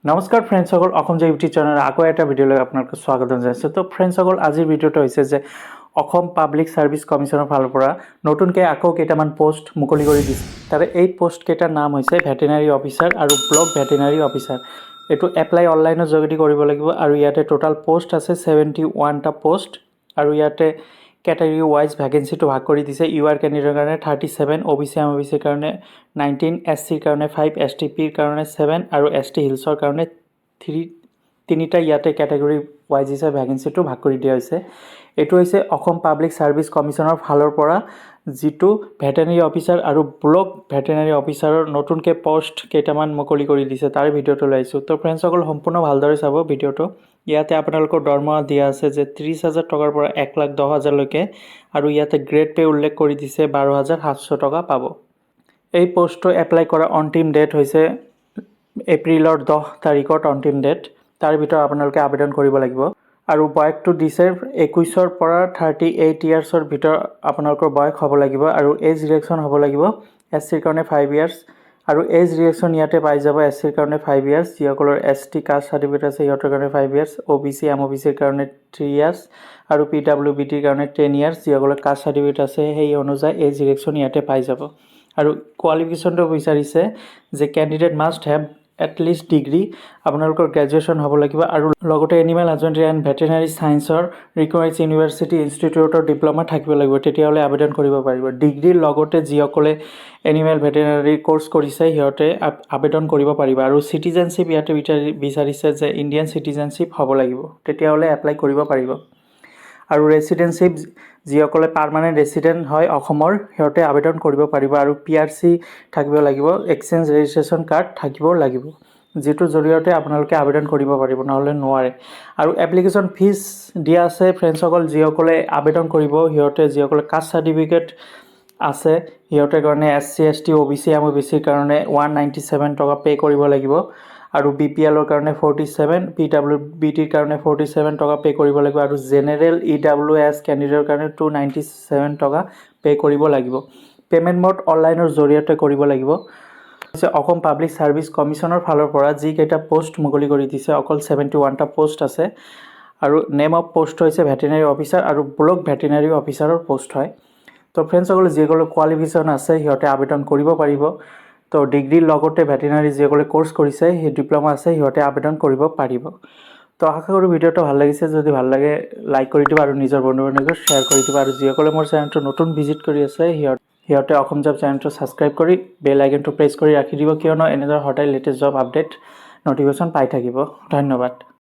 নমস্কাৰ ফ্ৰেণ্ডসকল, অসম যে ইউটিউব চেনেলৰ আকৌ এটা ভিডিঅ'লৈ আপোনালোকক স্বাগতম জনাইছোঁ। তো ফ্ৰেণ্ডসকল, আজিৰ ভিডিঅ'টো হৈছে যে অসম পাব্লিক ছাৰ্ভিচ কমিশ্যনৰ ফালৰ পৰা নতুনকৈ আকৌ কেইটামান পোষ্ট মুকলি কৰি দিছে। তাৰে এই পোষ্টকেইটাৰ নাম হৈছে ভেটেনাৰী অফিচাৰ আৰু ব্লক ভেটেনাৰী অফিচাৰ। এইটো এপ্লাই অনলাইনৰ যোগেদি কৰিব লাগিব আৰু ইয়াতে টোটাল পোষ্ট আছে 71টা পোষ্ট আৰু ইয়াতে কেটেগৰী ৱাইজ ভেকেঞ্চিটো ভাগ কৰি দিছে। ইউ আৰ কেণ্ডিডেটৰ কাৰণে 37, OBC MOBCৰ কাৰণে 19, SCৰ কাৰণে 5, STPৰ কাৰণে 7 আৰু ST হিলছৰ কাৰণে 3টা ইয়াতে কেটেগৰী ৱাইজ হিচাপে ভেকেঞ্চিটো ভাগ কৰি দিয়া হৈছে। এইটো হৈছে অসম পাব্লিক ছাৰ্ভিচ কমিশ্যনৰ ফালৰ পৰা যিটো ভেটেনাৰী অফিচাৰ আৰু ব্লক ভেটেনাৰী অফিচাৰৰ নতুনকৈ পোষ্ট কেইটামান মুকলি কৰি দিছে, তাৰ ভিডিঅ'টো লৈছোঁ। তো ফ্ৰেণ্ডসকল, সম্পূৰ্ণ ভালদৰে চাব ভিডিঅ'টো। ইয়াতে আপোনালোকৰ দৰমহা দিয়া আছে যে 30,000 টকাৰ পৰা 1,10,000লৈকে আৰু ইয়াতে গ্ৰেড পে উল্লেখ কৰি দিছে 12,700 টকা পাব। এই পোষ্টটো এপ্লাই কৰা অন্তিম ডেট হৈছে এপ্ৰিলৰ 10 তাৰিখত অন্তিম ডেট। তাৰ ভিতৰত আপোনালোকে আবেদন কৰিব লাগিব আৰু বয়সটো দিছে 21ৰ পৰা 38 ইয়াৰ্ছৰ ভিতৰত আপোনালোকৰ বয়স হ'ব লাগিব আৰু এজ ৰিলেক্সন হ'ব লাগিব। SCৰ কাৰণে 5 ইয়াৰ্ছ আৰু এজ ৰিলেক্সন ইয়াতে পাই যাব। SCৰ কাৰণে 5 ইয়াৰ্ছ, যিসকলৰ ST কাষ্ট চাৰ্টিফিকেট আছে সিহঁতৰ কাৰণে 5 ইয়াৰ্ছ, OBC MOBCৰ কাৰণে 3 ইয়াৰ্ছ আৰু PWBTৰ কাৰণে 10 ইয়াৰ্ছ, যিসকলৰ কাষ্ট চাৰ্টিফিকেট আছে সেই অনুযায়ী এজ ৰিলেক্সন ইয়াতে পাই যাব। আৰু কোৱালিফিকেশ্যনটো বিচাৰিছে যে candidate must have at least degree, আপোনালোকৰ গ্ৰেজুৱেশ্যন হ'ব লাগিব আৰু লগতে এনিমেল হাজবেণ্ডাৰী এণ্ড ভেটেনাৰী ছায়েন্সৰ ৰিকগনাইজ ইউনিভাৰ্চিটি ইনষ্টিটিউটৰ ডিপ্ল'মা থাকিব লাগিব, তেতিয়াহ'লে আবেদন কৰিব পাৰিব। ডিগ্ৰীৰ লগতে যিসকলে এনিমেল ভেটেনাৰী কোৰ্চ কৰিছে সিহঁতে আবেদন কৰিব পাৰিব আৰু চিটিজেনশ্বিপ ইয়াতে বিচাৰিছে যে ইণ্ডিয়ান চিটিজেনশ্বিপ হ'ব লাগিব, তেতিয়াহ'লে এপ্লাই কৰিব পাৰিব। আৰু ৰেচিডেণ্টশ্বিপ যিসকলে পাৰ্মানেণ্ট ৰেচিডেণ্ট হয় অসমৰ সিহঁতে আবেদন কৰিব পাৰিব আৰু PRC থাকিব লাগিব, এক্সচেঞ্জ ৰেজিষ্ট্ৰেশ্যন কাৰ্ড থাকিব লাগিব, যিটোৰ জৰিয়তে আপোনালোকে আবেদন কৰিব পাৰিব, নহ'লে নোৱাৰে। আৰু এপ্লিকেশ্যন ফিজ দিয়া আছে ফ্ৰেণ্ডসকল। যিসকলে আবেদন কৰিব সিহঁতে যিসকলে কাষ্ট চাৰ্টিফিকেট আছে সিহঁতৰ কাৰণে SC ST OBC MOBCৰ কাৰণে 197 টকা পে' কৰিব লাগিব আৰু BPLৰ কাৰণে 47, PWBTৰ কাৰণে 47 টকা পে' কৰিব লাগিব আৰু জেনেৰেল EWS কেণ্ডিডেটৰ কাৰণে 297 টকা পে' কৰিব লাগিব। পে'মেণ্ট মোড অনলাইনৰ জৰিয়তে কৰিব লাগিব। অসম পাব্লিক ছাৰ্ভিচ কমিশ্যনৰ ফালৰ পৰা যিকেইটা পোষ্ট মুকলি কৰি দিছে, অকল 71টা পোষ্ট আছে আৰু নেম অফ পোষ্ট হৈছে ভেটেনাৰী অফিচাৰ আৰু ব্লক ভেটেনাৰী অফিচাৰৰ পোষ্ট হয়। তো ফ্ৰেণ্ডসকলে যিসকলে কোৱালিফিকেশ্যন আছে সিহঁতে আবেদন কৰিব পাৰিব। তো ডিগ্ৰীৰ লগতে ভেটেনাৰী যিসকলে কোৰ্চ কৰিছে সেই ডিপ্ল'মা আছে সিহঁতে আবেদন কৰিব পাৰিব। তো আশা কৰোঁ ভিডিঅ'টো ভাল লাগিছে। যদি ভাল লাগে লাইক কৰি দিবা আৰু নিজৰ বন্ধু বান্ধৱীক শ্বেয়াৰ কৰি দিবা আৰু যিসকলে মোৰ চেনেলটো নতুন ভিজিট কৰি আছে সিহঁতে অসম জব চেনেলটো ছাবস্ক্ৰাইব কৰি বেল আইকনটো প্ৰেছ কৰি ৰাখি দিব, কিয়নো এনেদৰে সদায় লেটেষ্ট জব আপডেট ন'টিফিকেশ্যন পাই থাকিব। ধন্যবাদ।